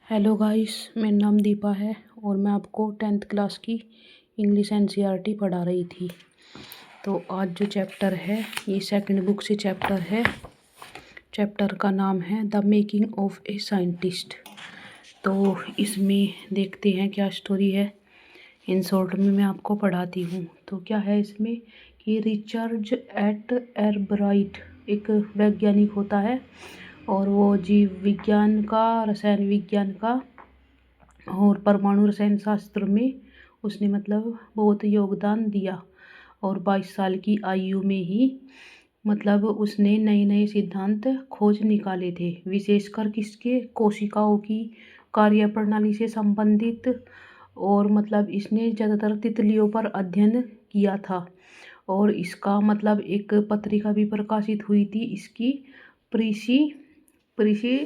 Hello guys, मेरा नाम दीपा है और मैं आपको 10th क्लास की इंग्लिश एनसीईआरटी पढ़ा रही थी। तो आज जो चैप्टर है ये सेकंड बुक से चैप्टर है। चैप्टर का नाम है the making of a scientist. तो इसमें देखते हैं क्या स्टोरी है। इन शॉर्ट में मैं आपको पढ़ाती हूँ। तो क्या है इसमें कि रिचर्ड एट एरब्राइट एक वैज्ञानिक होता है और वो जीव विज्ञान का, रसायन विज्ञान का और परमाणु रसायन शास्त्र में उसने बहुत योगदान दिया। और 22 साल की आयु में ही उसने नए नए सिद्धांत खोज निकाले थे, विशेषकर किसके, कोशिकाओं की कार्यप्रणाली से संबंधित। और इसने ज़्यादातर तितलियों पर अध्ययन किया था और इसका एक पत्रिका भी प्रकाशित हुई थी इसकी, प्रीसी प्रीसी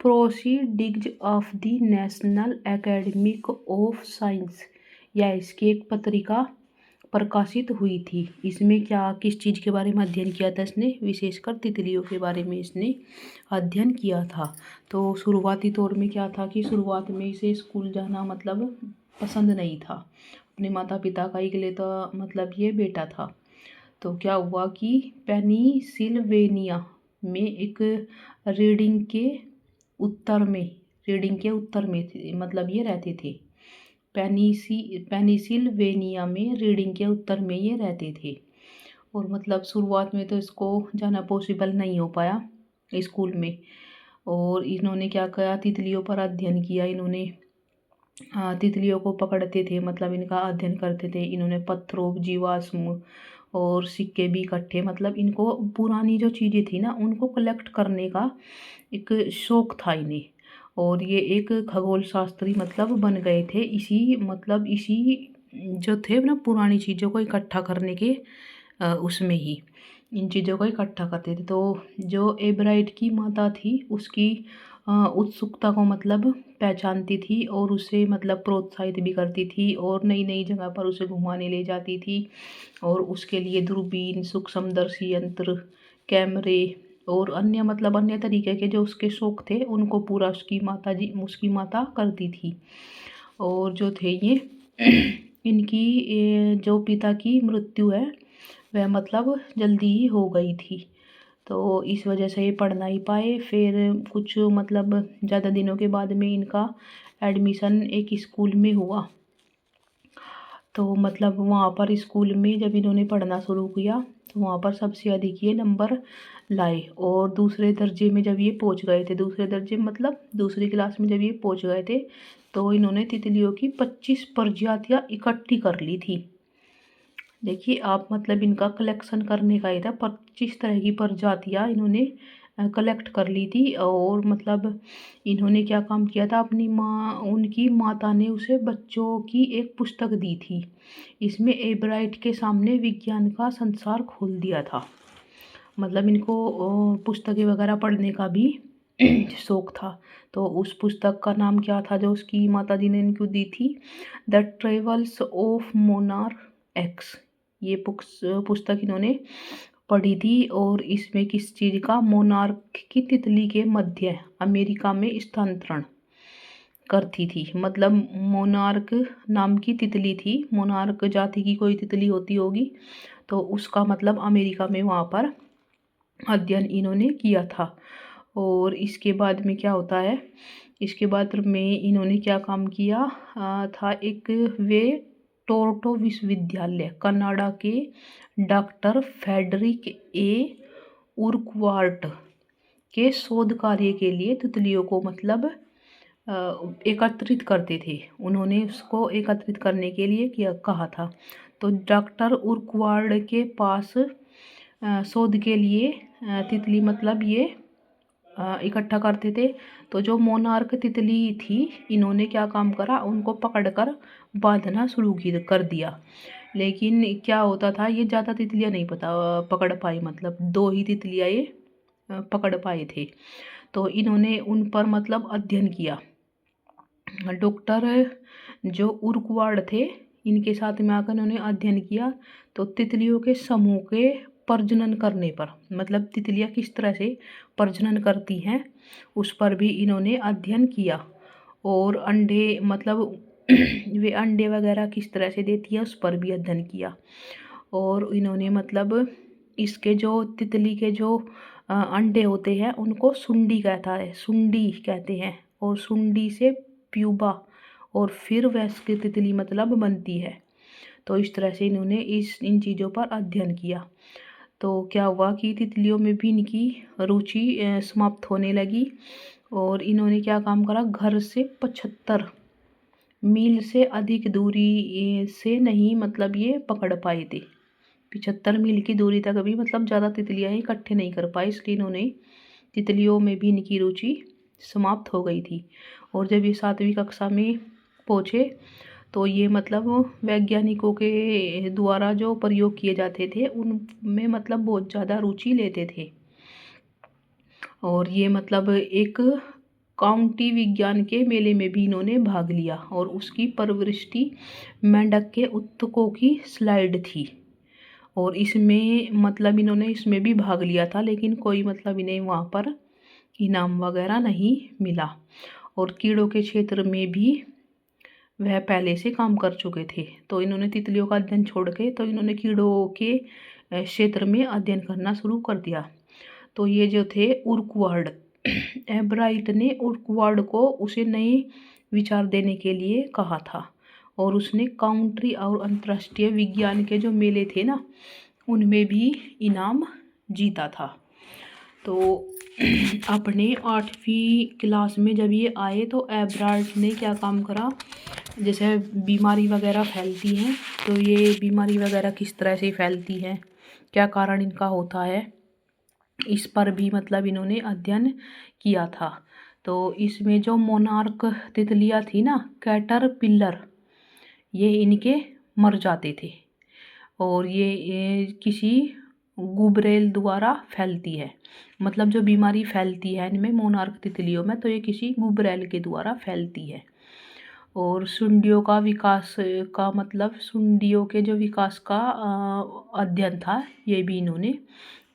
proceedings of the national academy of science, या इसकी एक पत्रिका प्रकाशित हुई थी। इसमें क्या किस चीज़ के बारे में अध्ययन किया था इसने, विशेषकर तितलियों के बारे में इसने अध्ययन किया था। तो शुरुआती तौर में क्या था कि शुरुआत में इसे स्कूल जाना पसंद नहीं था। अपने माता पिता का इकलौता ये बेटा था। तो क्या हुआ कि पेनिसिल्वेनिया में एक रीडिंग के उत्तर में ये रहते थे। पेनिसिल्वेनिया में रीडिंग के उत्तर में ये रहते थे। और शुरुआत में तो इसको जाना पॉसिबल नहीं हो पाया स्कूल में। और इन्होंने क्या किया, तितलियों पर अध्ययन किया। इन्होंने तितलियों को पकड़ते थे, इनका अध्ययन करते थे। इन्होंने पत्थरों, जीवाश्म और सिक्के भी इकट्ठे, इनको पुरानी जो चीज़ें थी ना उनको कलेक्ट करने का एक शौक था इन्हें। और ये एक खगोल शास्त्री बन गए थे इसी जो थे ना पुरानी चीज़ों को इकट्ठा करने के उसमें ही इन चीज़ों को इकट्ठा करते थे। तो जो एब्राइट की माता थी उसकी उत्सुकता को पहचानती थी और उसे प्रोत्साहित भी करती थी और नई नई जगह पर उसे घुमाने ले जाती थी। और उसके लिए दूरबीन, सूक्ष्मदर्शी यंत्र, कैमरे और अन्य अन्य तरीके के जो उसके शौक थे उनको पूरा उसकी माता करती थी। और जो थे ये इनकी जो पिता की मृत्यु है वह जल्दी ही हो गई थी। तो इस वजह से ये पढ़ नहीं पाए। फिर कुछ ज़्यादा दिनों के बाद में इनका एडमिशन एक स्कूल में हुआ। तो वहाँ पर स्कूल में जब इन्होंने पढ़ना शुरू किया तो वहाँ पर सबसे अधिक ये नंबर लाए। और दूसरे दर्जे में जब ये पहुँच गए थे, दूसरी क्लास में जब ये पहुँच गए थे तो इन्होंने तितलियों की 25 प्रजातियाँ इकट्ठी कर ली थी। देखिए आप, इनका कलेक्शन करने का ही था। 25 तरह की प्रजातियाँ इन्होंने कलेक्ट कर ली थी। और इन्होंने क्या काम किया था, उनकी माता ने उसे बच्चों की एक पुस्तक दी थी। इसमें एब्राइट के सामने विज्ञान का संसार खोल दिया था। इनको पुस्तकें वगैरह पढ़ने का भी शौक था। तो उस पुस्तक का नाम क्या था जो उसकी माता जी ने इनको दी थी, the travels of monarch x. ये पुस्तक इन्होंने पढ़ी थी। और इसमें किस चीज़ का, मोनार्क की तितली के मध्य अमेरिका में स्थानांतरण करती थी। मोनार्क नाम की तितली थी, मोनार्क जाति की कोई तितली होती होगी, तो उसका अमेरिका में वहाँ पर अध्ययन इन्होंने किया था। और इसके बाद में क्या होता है, इसके बाद में इन्होंने क्या काम किया था, वे टोरंटो विश्वविद्यालय कनाडा के डॉक्टर फेडरिक ए उर्कवार्ट के शोध कार्य के लिए तितलियों को एकत्रित करते थे। उन्होंने उसको एकत्रित करने के लिए कहा था। तो डॉक्टर उर्कवार्ट के पास शोध के लिए तितली ये इकट्ठा करते थे। तो जो मोनार्क तितली थी इन्होंने क्या काम करा, उनको पकड़कर बांधना शुरू कर दिया। लेकिन क्या होता था, ये ज़्यादा तितलियाँ नहीं पकड़ पाई, 2 ही तितलियाँ ये पकड़ पाए थे। तो इन्होंने उन पर अध्ययन किया। डॉक्टर जो उर्कवार्ट थे इनके साथ में आकर इन्होंने अध्ययन किया। तो तितलियों के समूह के प्रजनन करने पर, मतलब तितलियाँ किस तरह से प्रजनन करती हैं उस पर भी इन्होंने अध्ययन किया। और अंडे मतलब वे अंडे वगैरह किस तरह से देती है उस पर भी अध्ययन किया। और इन्होंने मतलब इसके जो तितली के जो अंडे होते हैं उनको सुंडी कहते हैं। और सुंडी से प्यूपा और फिर वयस्क तितली मतलब बनती है। तो इस तरह से इन्होंने इन चीज़ों पर अध्ययन किया। तो क्या हुआ कि तितलियों में भी इनकी रुचि समाप्त होने लगी। और इन्होंने क्या काम करा, घर से 75 मील से अधिक दूरी से नहीं मतलब ये पकड़ पाए थे। 75 मील की दूरी तक भी मतलब ज़्यादा तितलियाँ इकट्ठे नहीं कर पाए, इसलिए इन्होंने तितलियों में भी इनकी रुचि समाप्त हो गई थी। और जब ये 7वीं कक्षा में पहुँचे तो ये मतलब वैज्ञानिकों के द्वारा जो प्रयोग किए जाते थे उनमें मतलब बहुत ज़्यादा रुचि लेते थे। और ये मतलब एक काउंटी विज्ञान के मेले में भी इन्होंने भाग लिया। और उसकी परवृष्टि मेंढक के उत्तकों की स्लाइड थी। और इसमें मतलब इन्होंने इसमें भी भाग लिया था, लेकिन कोई मतलब इन्हें वहाँ पर इनाम वगैरह नहीं मिला। और कीड़ों के क्षेत्र में भी वह पहले से काम कर चुके थे। तो इन्होंने तितलियों का अध्ययन छोड़ के तो इन्होंने कीड़ों के क्षेत्र में अध्ययन करना शुरू कर दिया। तो ये जो थे उर्कवार्ड, एब्राइट ने उर्कवार्ड को उसे नए विचार देने के लिए कहा था। और उसने काउंट्री और अंतर्राष्ट्रीय विज्ञान के जो मेले थे ना उनमें भी इनाम जीता था। तो अपने 8वीं क्लास में जब ये आए तो एब्राइट ने क्या काम करा, जैसे बीमारी वगैरह फैलती हैं तो ये बीमारी वगैरह किस तरह से फैलती है, क्या कारण इनका होता है, इस पर भी मतलब इन्होंने अध्ययन किया था। तो इसमें जो मोनार्क तितलियाँ थी ना, कैटरपिलर, ये इनके मर जाते थे। और ये किसी गुबरेल द्वारा फैलती है, मतलब जो बीमारी फैलती है इनमें मोनार्क तितलियों में तो ये किसी गुबरेल के द्वारा फैलती है। और सुंडियों का विकास का मतलब सुंडियों के जो विकास का अध्ययन था ये भी इन्होंने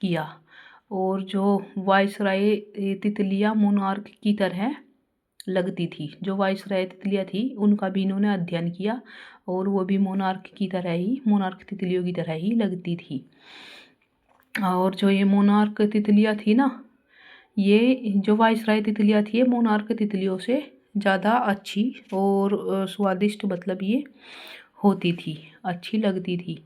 किया। और जो वाइसराय तितलियाँ मोनार्क की तरह लगती थी, जो वाइसराय तितलियाँ थी उनका भी इन्होंने अध्ययन किया। और वो भी मोनार्क तितलियों की तरह ही लगती थी। और जो ये मोनार्क तितलियाँ थी ना, ये जो वाइसराय तितलियाँ थी ये मोनार्क तितलियों से ज़्यादा अच्छी और स्वादिष्ट मतलब ये होती थी, अच्छी लगती थी।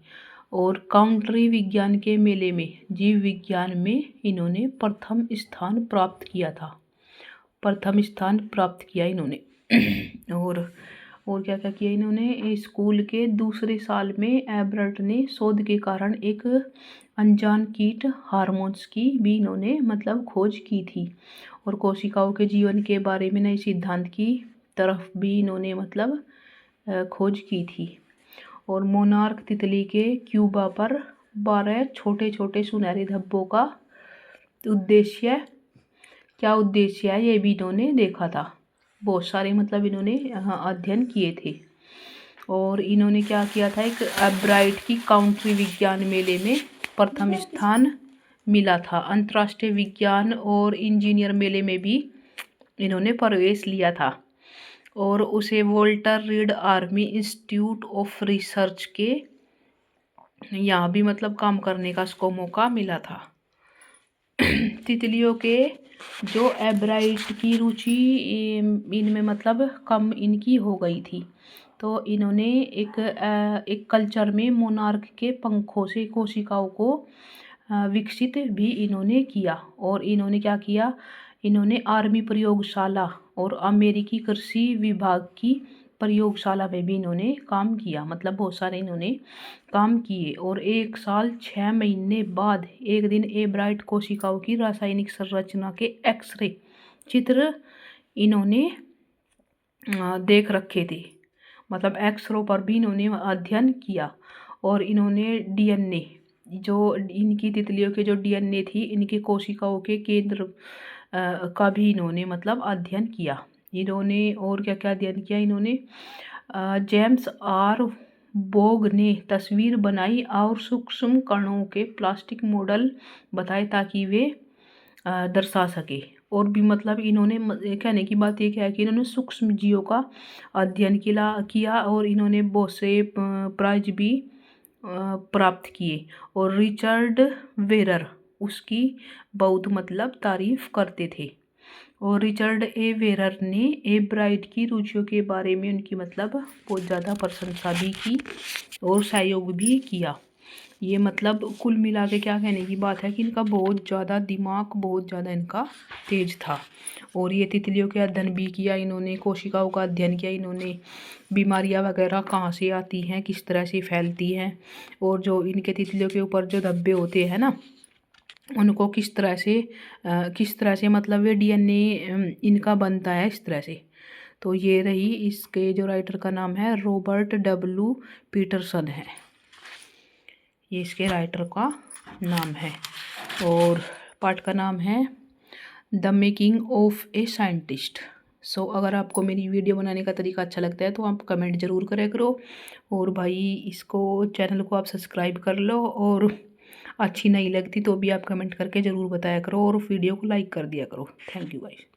और काउंट्री विज्ञान के मेले में जीव विज्ञान में इन्होंने प्रथम स्थान प्राप्त किया इन्होंने। और क्या क्या किया इन्होंने, स्कूल के दूसरे साल में एबर्ट ने शोध के कारण एक अनजान कीट हार्मोन्स की भी इन्होंने मतलब खोज की थी। और कोशिकाओं के जीवन के बारे में नए सिद्धांत की तरफ भी इन्होंने मतलब खोज की थी। और मोनार्क तितली के क्यूबा पर 12 छोटे छोटे सुनहरे धब्बों का उद्देश्य है ये भी इन्होंने देखा था। बहुत सारे मतलब इन्होंने अध्ययन किए थे। और इन्होंने क्या किया था, एक एब्राइट की काउंट्री विज्ञान मेले में प्रथम स्थान मिला था। अंतर्राष्ट्रीय विज्ञान और इंजीनियर मेले में भी इन्होंने प्रवेश लिया था। और उसे Walter read army institute of research के यहाँ भी मतलब काम करने का उसको मौका मिला था। तितलियों के जो एब्राइट की रुचि इनमें मतलब कम इनकी हो गई थी। तो इन्होंने एक कल्चर में मोनार्क के पंखों से कोशिकाओं को विकसित भी इन्होंने किया। और इन्होंने क्या किया, इन्होंने आर्मी प्रयोगशाला और अमेरिकी कृषि विभाग की प्रयोगशाला में भी इन्होंने काम किया, मतलब बहुत सारे इन्होंने काम किए। और 1 साल 6 महीने बाद एक दिन एब्राइट कोशिकाओं की रासायनिक संरचना के एक्सरे चित्र इन्होंने देख रखे थे, मतलब एक्सरे पर भी इन्होंने अध्ययन किया। और इन्होंने डीएनए, जो इनकी तितलियों के जो डीएनए थी इनकी कोशिकाओं के केंद्र का भी इन्होंने मतलब अध्ययन किया इन्होंने। और क्या क्या अध्ययन किया इन्होंने, जेम्स आर बोग ने तस्वीर बनाई और सूक्ष्म कणों के प्लास्टिक मॉडल बताए ताकि वे दर्शा सके। और भी मतलब इन्होंने कहने की बात ये क्या है कि इन्होंने सूक्ष्म जीवों का अध्ययन किया और इन्होंने बहुत से प्राइज भी प्राप्त किए। और रिचर्ड वेरर उसकी बहुत मतलब तारीफ करते थे। और रिचर्ड ए वेरर ने ए ब्राइट की रुचियों के बारे में उनकी मतलब बहुत ज़्यादा प्रशंसा भी की और सहयोग भी किया। ये मतलब कुल मिला के क्या कहने की बात है कि इनका बहुत ज़्यादा दिमाग बहुत ज़्यादा इनका तेज था। और ये तितलियों के अध्ययन भी किया इन्होंने, कोशिकाओं का अध्ययन किया इन्होंने, बीमारियां वगैरह कहाँ से आती हैं, किस तरह से फैलती हैं, और जो इनके तितलियों के ऊपर जो धब्बे होते हैं ना, उनको किस तरह से मतलब ये डीएनए इनका बनता है इस तरह से। तो ये रही, इसके जो राइटर का नाम है रॉबर्ट डब्ल्यू पीटरसन है, ये इसके राइटर का नाम है। और पार्ट का नाम है the making of a scientist. So अगर आपको मेरी वीडियो बनाने का तरीका अच्छा लगता है तो आप कमेंट ज़रूर करें करो। और भाई इसको चैनल को आप सब्सक्राइब कर लो, और अच्छी नहीं लगती तो भी आप कमेंट करके ज़रूर बताया करो, और वीडियो को लाइक कर दिया करो। Thank you guys.